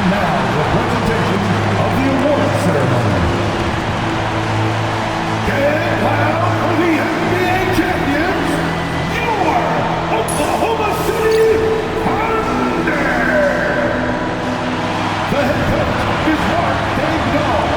Now, the presentation of the award ceremony. Get loud for the NBA champions, your Oklahoma City Thunder! The head coach is Mark Daigneault.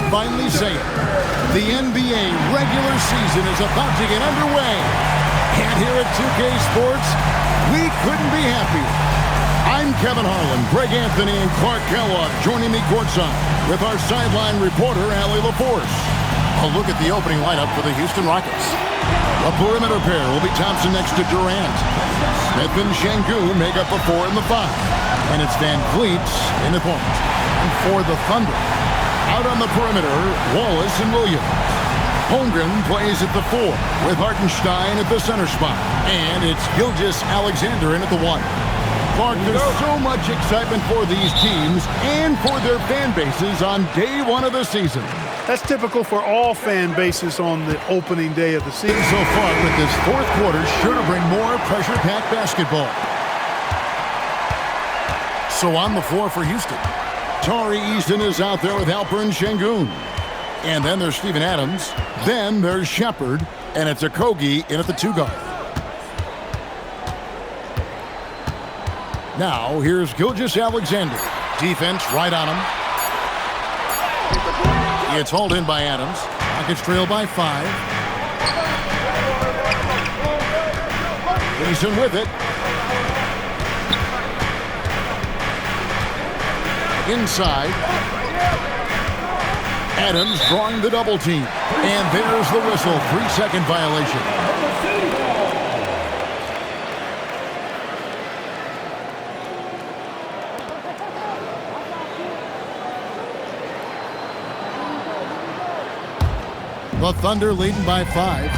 Finally say it. The NBA regular season is about to get underway. And here at 2K Sports, we couldn't be happier. I'm Kevin Harlan, Greg Anthony, and Clark Kellogg joining me courtside with our sideline reporter, Allie LaForce. A look at the opening lineup for the Houston Rockets. The perimeter pair will be Thompson next to Durant. Smith and Şengün make up the 4 and the 5. And it's Van Vliet in the point. And for the Thunder, out on the perimeter, Wallace and Williams. Holmgren plays at the 4 with Hartenstein at the center spot. And it's Gilgeous-Alexander in at the 1. Clark, there's so much excitement for these teams and for their fan bases on day 1 of the season. That's typical for all fan bases on the opening day of the season. So far, but this fourth quarter sure to bring more pressure-packed basketball. So on the floor for Houston, Tari Eason is out there with Alperen Şengün. And then there's Steven Adams. Then there's Shepard. And it's Okogie in at the 2 guard. Now, here's Gilgeous-Alexander. Defense right on him. It's hauled in by Adams. Rockets trail by 5. Eason with it. Inside. Adams drawing the double team. And there's the whistle. 3-second violation. The Thunder leading by 5.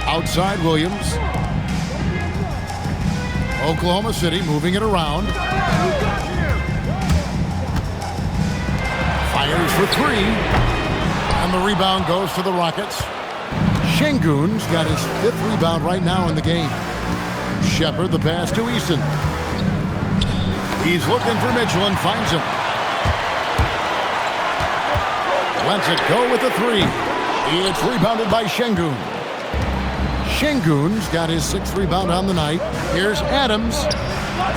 Outside Williams. Oklahoma City moving it around. Fires for 3. And the rebound goes to the Rockets. Şengün's got his 5th rebound right now in the game. Shepard the pass to Easton. He's looking for Mitchell and finds him. Lets it go with the 3. It's rebounded by Şengün. Şengün's got his 6th rebound on the night. Here's Adams.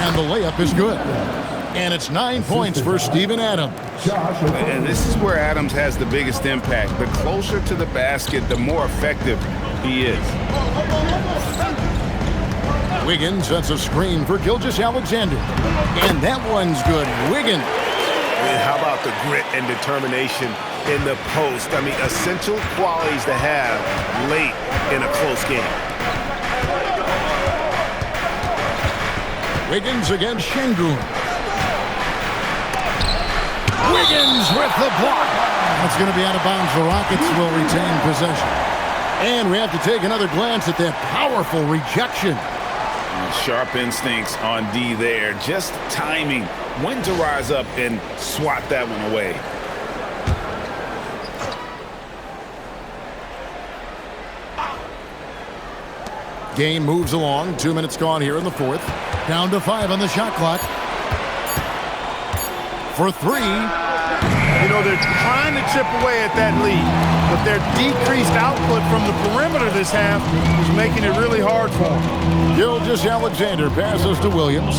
And the layup is good. And it's 9 points for Steven Adams. And this is where Adams has the biggest impact. The closer to the basket, the more effective he is. Wiggins sets a screen for Gilgeous-Alexander. And that one's good. Wiggins. And how about the grit and determination in the post? I mean, essential qualities to have late in a close game. Wiggins against Şengün. Wiggins with the block. That's going to be out of bounds. The Rockets will retain possession. And we have to take another glance at that powerful rejection. Sharp instincts on D there. Just timing when to rise up and swat that one away. Game moves along. 2 minutes gone here in the 4th. Down to 5 on the shot clock. For 3. You know, they're trying to chip away at that lead, but their decreased output from the perimeter this half is making it really hard for them. Gilgeous-Alexander passes to Williams.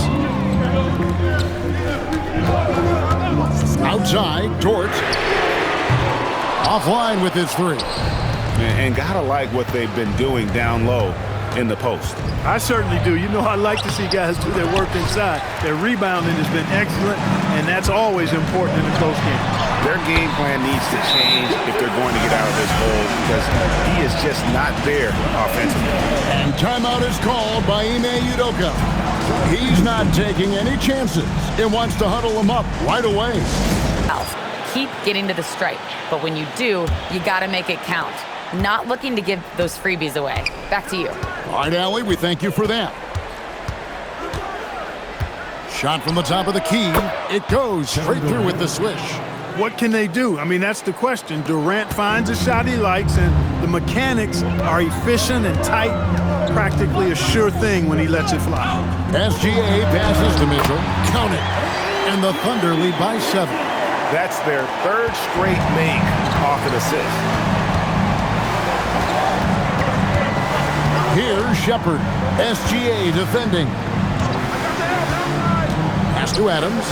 Outside, Dort. Offline with his 3. And gotta like what they've been doing down low in the post. I certainly do. You know, I like to see guys do their work inside. Their rebounding has been excellent, and that's always important in a close game. Their game plan needs to change if they're going to get out of this hole because he is just not there offensively. And timeout is called by Ime Udoka. He's not taking any chances. It wants to huddle him up right away. Keep getting to the stripe, but when you do, you got to make it count. Not looking to give those freebies away. Back to you. All right, Allie, we thank you for that. Shot from the top of the key. It goes straight through with the swish. What can they do? I mean, that's the question. Durant finds a shot he likes, and the mechanics are efficient and tight. Practically a sure thing when he lets it fly. SGA passes to Mitchell. Count it. And the Thunder lead by 7. That's their 3rd straight make off an assist. Here's Shepard. SGA defending. Pass to Adams.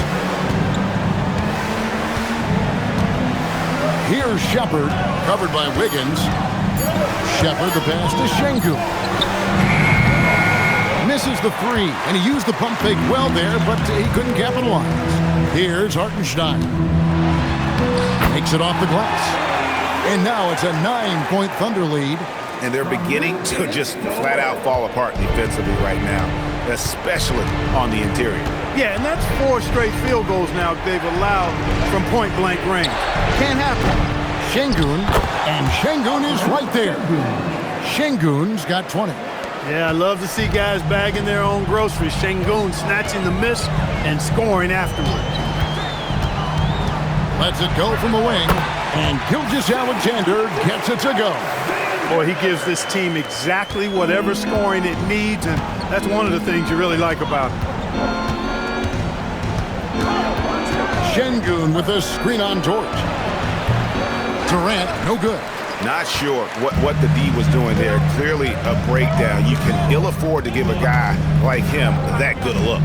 Here's Shepard. Covered by Wiggins. Shepard the pass to Şengün. Misses the 3, and he used the pump fake well there, but he couldn't capitalize. Here's Hartenstein. Takes it off the glass. And now it's a 9-point Thunder lead. And they're beginning to just flat out fall apart defensively right now, especially on the interior. Yeah, and that's 4 straight field goals now they've allowed from point-blank range. Can't happen. Şengün, and Şengün is right there. Şengün's got 20. Yeah, I love to see guys bagging their own groceries. Şengün snatching the miss and scoring afterwards. Lets it go from the wing, and Gilgeous-Alexander gets it to go. Boy, he gives this team exactly whatever scoring it needs, and that's one of the things you really like about him. Şengün with a screen on Dort. Durant, no good. Not sure what the D was doing there. Clearly a breakdown. You can ill afford to give a guy like him that good a look.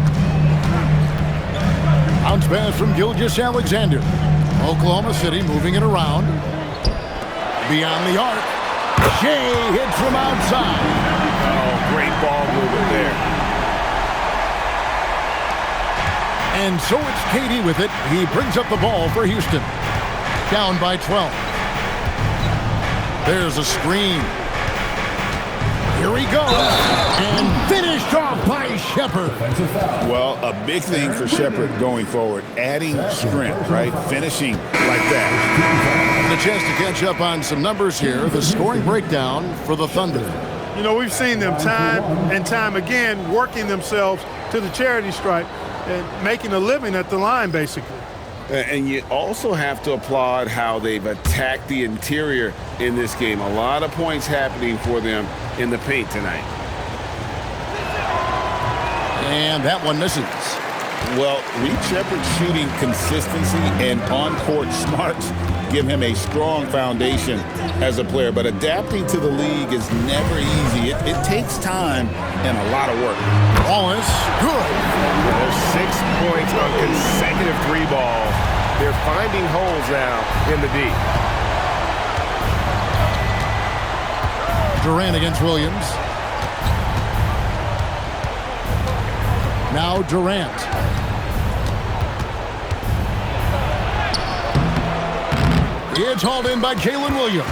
Bounce pass from Gilgeous-Alexander. Oklahoma City moving it around. Beyond the arc. Shai hits from outside. Oh, great ball movement there. And so it's Katie with it. He brings up the ball for Houston. down by 12. There's a screen. Here he goes. And finished off by Shepherd. Well, a big thing for Shepherd going forward, adding strength, right? Finishing like that. And a chance to catch up on some numbers here. The scoring breakdown for the Thunder. You know, we've seen them time and time again working themselves to the charity stripe and making a living at the line, basically. And you also have to applaud how they've attacked the interior in this game. A lot of points happening for them in the paint tonight. And that one misses. Well, Reed Shepherd's shooting consistency and on-court smarts give him a strong foundation as a player. But adapting to the league is never easy. It takes time and a lot of work. Wallace, good. There's 6 points on consecutive 3 balls. They're finding holes now in the D. Durant against Williams. Now Durant. It's hauled in by Jalen Williams.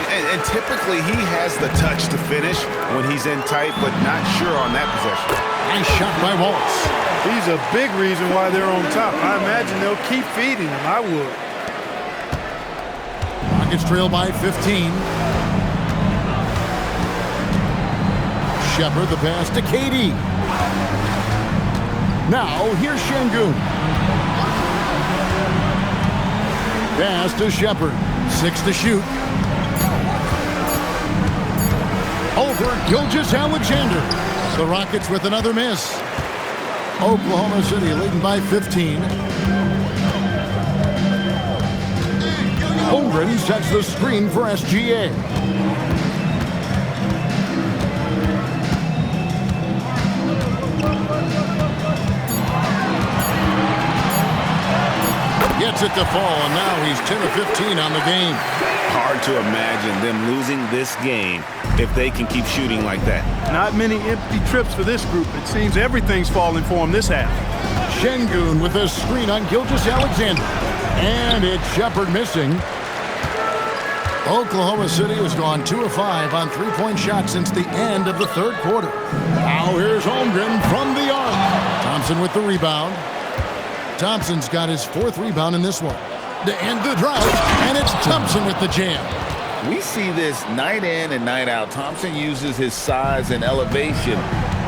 And typically he has the touch to finish when he's in tight, but not sure on that possession. Nice shot by Wallace. He's a big reason why they're on top. I imagine they'll keep feeding him. I would. Rockets trail by 15. Shepherd, the pass to KD. Now, here's Şengün. Pass to Shepherd. 6 to shoot. Over Gilgeous-Alexander. The Rockets with another miss. Oklahoma City leading by 15. Holmgren sets the screen for SGA. Gets it to fall, and now he's 10 of 15 on the game. Hard to imagine them losing this game if they can keep shooting like that. Not many empty trips for this group. It seems everything's falling for them this half. Şengün with a screen on Gilgeous-Alexander. And it's Shepherd missing. Oklahoma City has gone 2 of 5 on three-point shots since the end of the third quarter. Now here's Holmgren from the arc. Thompson with the rebound. Thompson's got his 4th rebound in this one. To end the drought, and it's Thompson with the jam. We see this night in and night out. Thompson uses his size and elevation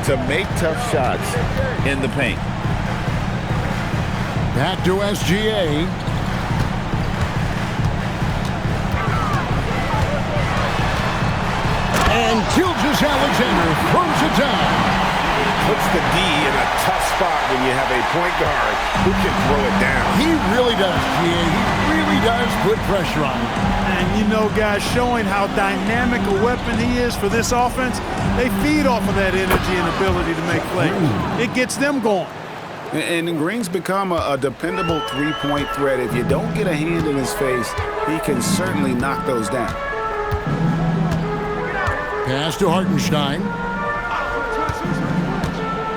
to make tough shots in the paint. Back to SGA. And Gilgeous-Alexander throws it down. Puts the D in a tough spot when you have a point guard who can throw it down. He really does, GA. He really does put pressure on him. And you know, guys, showing how dynamic a weapon he is for this offense, they feed off of that energy and ability to make plays. It gets them going. And Green's become a dependable three-point threat. If you don't get a hand in his face, he can certainly knock those down. Pass to Hartenstein.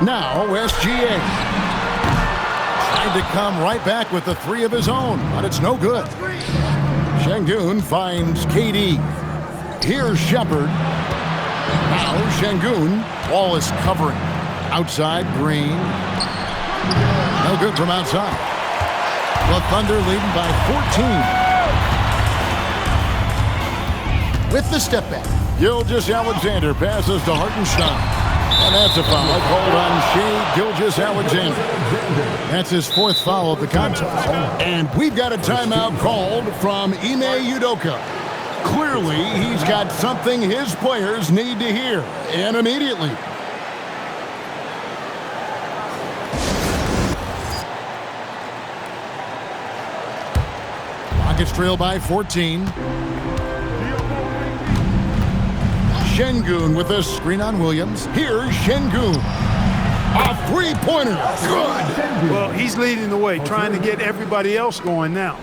Now SGA. Tried to come right back with the 3 of his own, but it's no good. Şengün finds KD. Here's Shepherd. Now Şengün. Wallace covering. Outside, Green. No good from outside. The Thunder leading by 14. With the step back, Gilgeous-Alexander passes to Hartenstein. And that's a foul called on Shai Gilgeous-Alexander. That's his 4th foul of the contest. And we've got a timeout called from Ime Udoka. Clearly, he's got something his players need to hear, and immediately. Rockets trail by 14. Şengün with a screen on Williams. Here's Şengün. A three-pointer. Good. Well, he's leading the way, trying to get everybody else going now.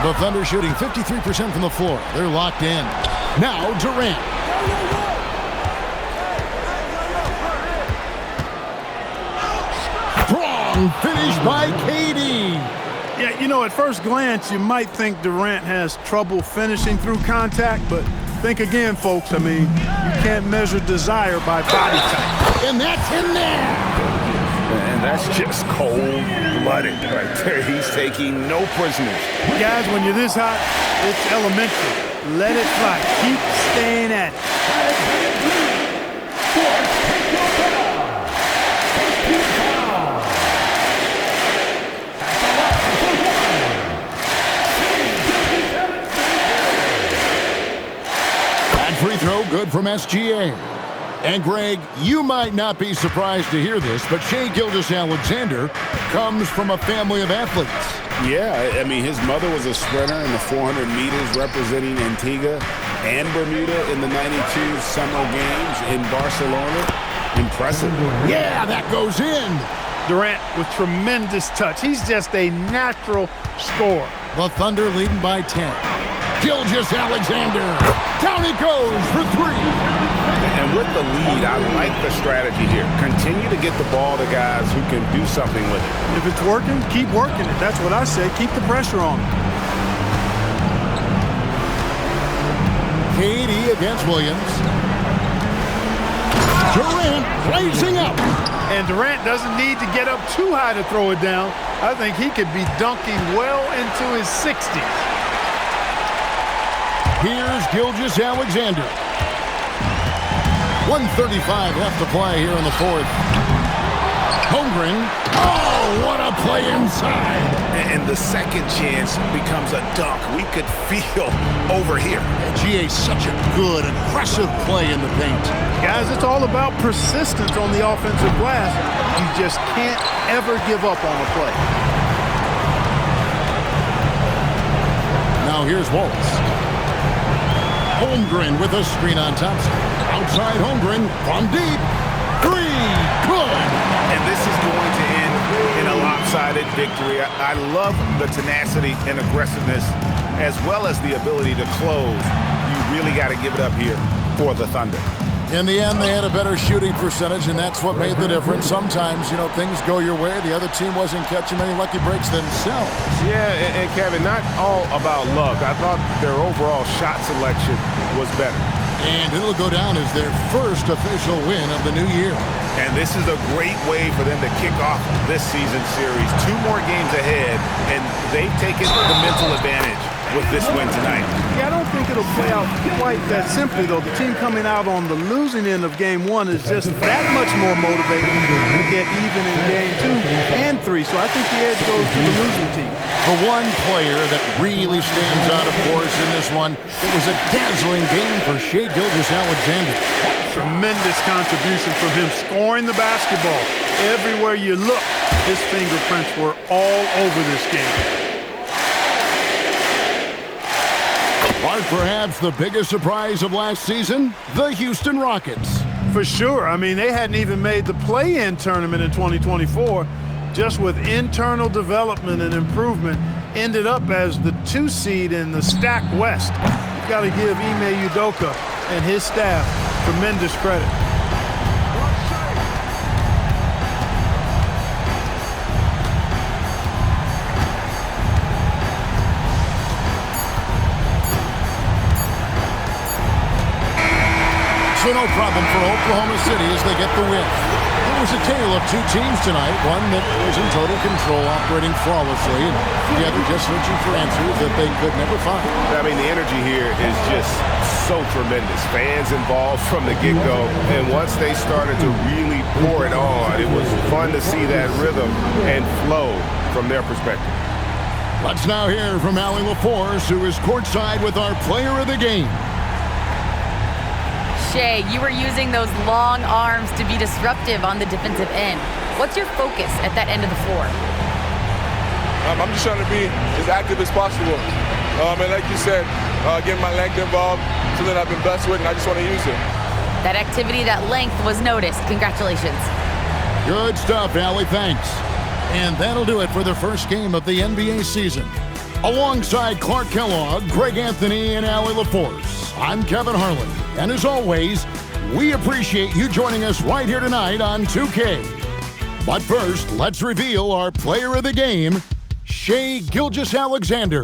The Thunder shooting 53% from the floor. They're locked in. Now Durant. Strong finish by KD. Yeah, you know, at first glance, you might think Durant has trouble finishing through contact, but think again, folks. I mean, you can't measure desire by body type. And that's in there. And that's just cold-blooded right there. He's taking no prisoners. Guys, when you're this hot, it's elementary. Let it fly. Keep staying at it. Free throw good from SGA. And Greg, you might not be surprised to hear this, but Shai Gilgeous-Alexander comes from a family of athletes. Yeah, I mean, his mother was a sprinter in the 400 meters representing Antigua and Bermuda in the 92 Summer Games in Barcelona. Impressive. Yeah, that goes in. Durant with tremendous touch. He's just a natural scorer. The Thunder leading by 10. Gilgeous-Alexander. Down he goes for three. And with the lead, I like the strategy here. Continue to get the ball to guys who can do something with it. If it's working, keep working it. That's what I say. Keep the pressure on him. KD against Williams. Durant blazing up. And Durant doesn't need to get up too high to throw it down. I think he could be dunking well into his 60s. Here's Gilgeous-Alexander. 1:35 left to play here in the fourth. Holmgren. Oh, what a play inside. And the second chance becomes a dunk. We could feel over here. GA's such a good, aggressive play in the paint. Guys, it's all about persistence on the offensive glass. You just can't ever give up on a play. Now here's Waltz. Holmgren with a screen on Thompson. Outside Holmgren from deep. Three. Good. And this is going to end in a lopsided victory. I love the tenacity and aggressiveness as well as the ability to close. You really got to give it up here for the Thunder. In the end, they had a better shooting percentage, and that's what made the difference. Sometimes, you know, things go your way. The other team wasn't catching many lucky breaks themselves. Yeah, and Kevin, not all about luck. I thought their overall shot selection was better. And it'll go down as their first official win of the new year. And this is a great way for them to kick off this season series. 2 more games ahead, and they've taken the mental advantage with this win tonight. Yeah, I don't think it'll play out quite that simply, though. The team coming out on the losing end of game 1 is just that much more motivated to get even in game 2 and 3. So I think the edge goes to the losing team. The one player that really stands out, of course, in this one, it was a dazzling game for Shai Gilgeous-Alexander. Tremendous contribution from him scoring the basketball. Everywhere you look, his fingerprints were all over this game. But perhaps the biggest surprise of last season, the Houston Rockets. For sure. I mean, they hadn't even made the play-in tournament in 2024. Just with internal development and improvement, ended up as the 2 seed in the stacked West. You've got to give Ime Udoka and his staff tremendous credit. So no problem for Oklahoma City as they get the win. It was a tale of 2 teams tonight, one that was in total control, operating flawlessly, and the other just searching for answers that they could never find. I mean, the energy here is just so tremendous. Fans involved from the get-go, and once they started to really pour it on, it was fun to see that rhythm and flow from their perspective. Let's now hear from Allie LaForce, who is courtside with our player of the game. Shai, you were using those long arms to be disruptive on the defensive end. What's your focus at that end of the floor? I'm just trying to be as active as possible. And like you said, getting my length involved, something I've been blessed with, and I just want to use it. That activity, that length was noticed. Congratulations. Good stuff, Allie. Thanks. And that'll do it for the first game of the NBA season. Alongside Clark Kellogg, Greg Anthony, and Allie LaForce, I'm Kevin Harlan. And as always, we appreciate you joining us right here tonight on 2K. But first, let's reveal our player of the game, Shai Gilgeous-Alexander.